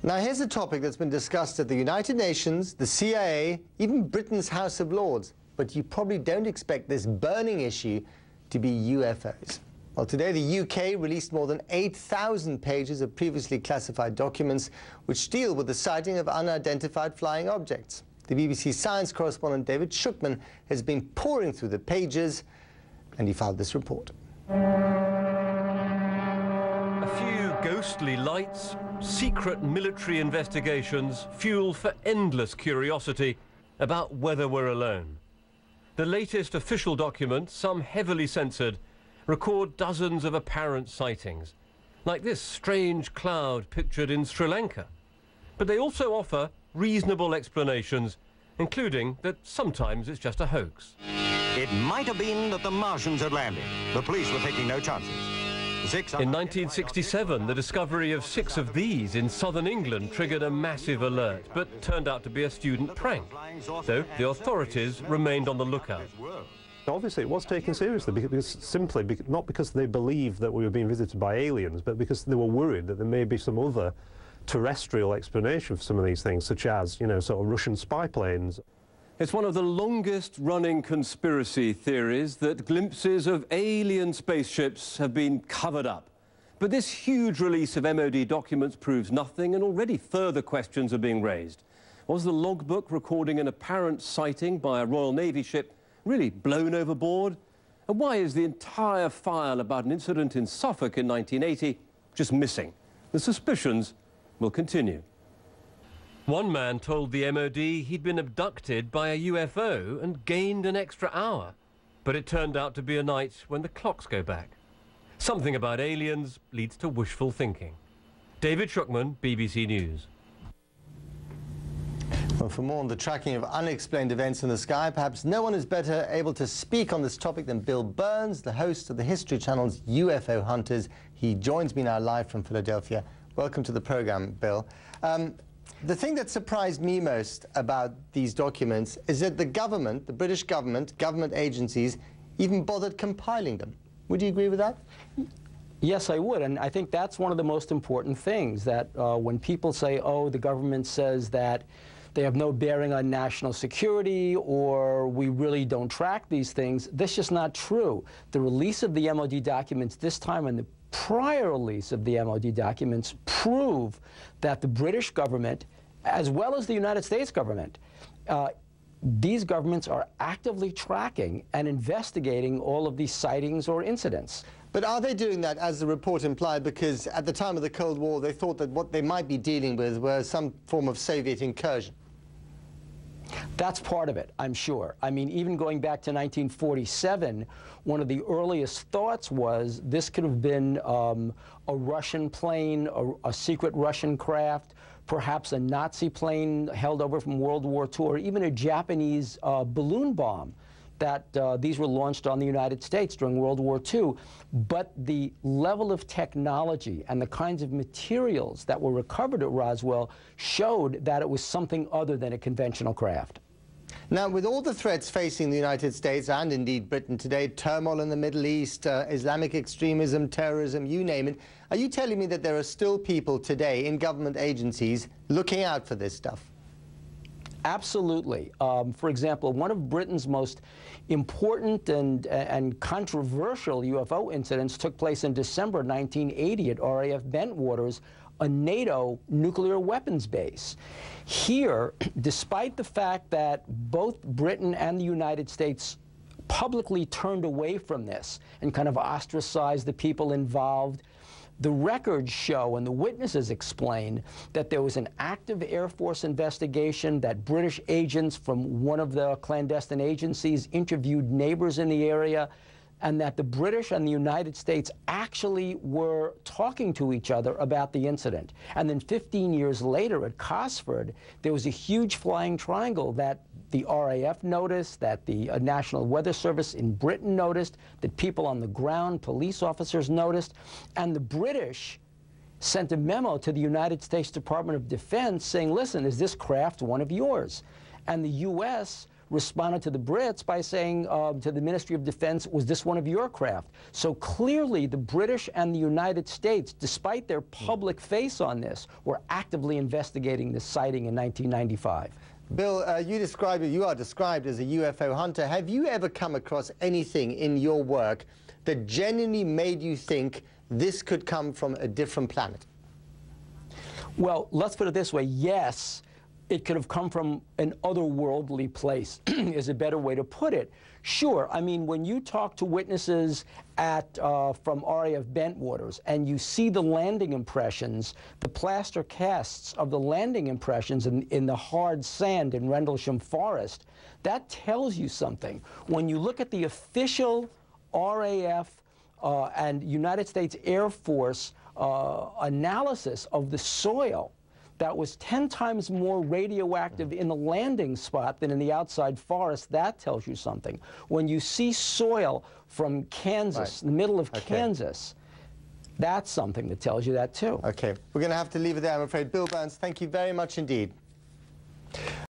Now here's a topic that's been discussed at the United Nations, the CIA, even Britain's House of Lords. But you probably don't expect this burning issue to be UFOs. Well, today the UK released more than 8,000 pages of previously classified documents which deal with the sighting of unidentified flying objects. The BBC science correspondent David Shukman has been poring through the pages, and he filed this report. A few ghostly lights, secret military investigations, fuel for endless curiosity about whether we're alone. The latest official documents, some heavily censored, record dozens of apparent sightings, like this strange cloud pictured in Sri Lanka. But they also offer reasonable explanations, including that sometimes it's just a hoax. It might have been that the Martians had landed. The police were taking no chances. In 1967, the discovery of 6 of these in southern England triggered a massive alert, but turned out to be a student prank. So the authorities remained on the lookout. Obviously, it was taken seriously, not because they believed that we were being visited by aliens, but because they were worried that there may be some other terrestrial explanation for some of these things, such as, you know, sort of Russian spy planes. It's one of the longest-running conspiracy theories that glimpses of alien spaceships have been covered up. But this huge release of MOD documents proves nothing, and already further questions are being raised. Was the logbook recording an apparent sighting by a Royal Navy ship really blown overboard? And why is the entire file about an incident in Suffolk in 1980 just missing? The suspicions will continue. One man told the MOD he'd been abducted by a UFO and gained an extra hour. But it turned out to be a night when the clocks go back. Something about aliens leads to wishful thinking. David Shukman, BBC News. Well, for more on the tracking of unexplained events in the sky, perhaps no one is better able to speak on this topic than Bill Burns, the host of the History Channel's UFO Hunters. He joins me now live from Philadelphia. Welcome to the program, Bill. The thing that surprised me most about these documents is that the government, the British government, government agencies, even bothered compiling them. Would you agree with that? Yes, I would, and I think that's one of the most important things, that when people say, oh, the government says that they have no bearing on national security, or we really don't track these things, that's just not true. The release of the MOD documents this time and the prior release of the MOD documents prove that the British government, as well as the United States government, these governments are actively tracking and investigating all of these sightings or incidents. But are they doing that, as the report implied, because at the time of the Cold War they thought that what they might be dealing with was some form of Soviet incursion? That's part of it, I'm sure. I mean, even going back to 1947, one of the earliest thoughts was this could have been a Russian plane, a secret Russian craft, perhaps a Nazi plane held over from World War II, or even a Japanese balloon bomb that these were launched on the United States during World War II. But the level of technology and the kinds of materials that were recovered at Roswell showed that it was something other than a conventional craft. Now, with all the threats facing the United States and indeed Britain today, turmoil in the Middle East, Islamic extremism, terrorism, you name it, are you telling me that there are still people today in government agencies looking out for this stuff? Absolutely. For example, one of Britain's most important and controversial UFO incidents took place in December 1980 at RAF Bentwaters, a NATO nuclear weapons base. Here, despite the fact that both Britain and the United States publicly turned away from this and kind of ostracized the people involved, the records show and the witnesses explain that there was an active Air Force investigation, that British agents from one of the clandestine agencies interviewed neighbors in the area, and that the British and the United States actually were talking to each other about the incident. And then 15 years later at Cosford, there was a huge flying triangle that the RAF noticed, that the National Weather Service in Britain noticed, that people on the ground, police officers noticed, and the British sent a memo to the United States Department of Defense saying, listen, is this craft one of yours? And the U.S. responded to the Brits by saying to the Ministry of Defense, was this one of your craft? So clearly the British and the United States, despite their public face on this, were actively investigating this sighting in 1995. Bill, you are described as a UFO hunter. Have you ever come across anything in your work that genuinely made you think this could come from a different planet? Well, let's put it this way. Yes, it could have come from an otherworldly place, is a better way to put it. Sure, I mean, when you talk to witnesses from RAF Bentwaters and you see the landing impressions, the plaster casts of the landing impressions in the hard sand in Rendlesham Forest, that tells you something. When you look at the official RAF and United States Air Force analysis of the soil, that was 10 times more radioactive in the landing spot than in the outside forest. That tells you something. When you see soil from Kansas, the middle of Kansas, that's something that tells you that too. Okay, we're going to have to leave it there, I'm afraid. Bill Burns, thank you very much indeed.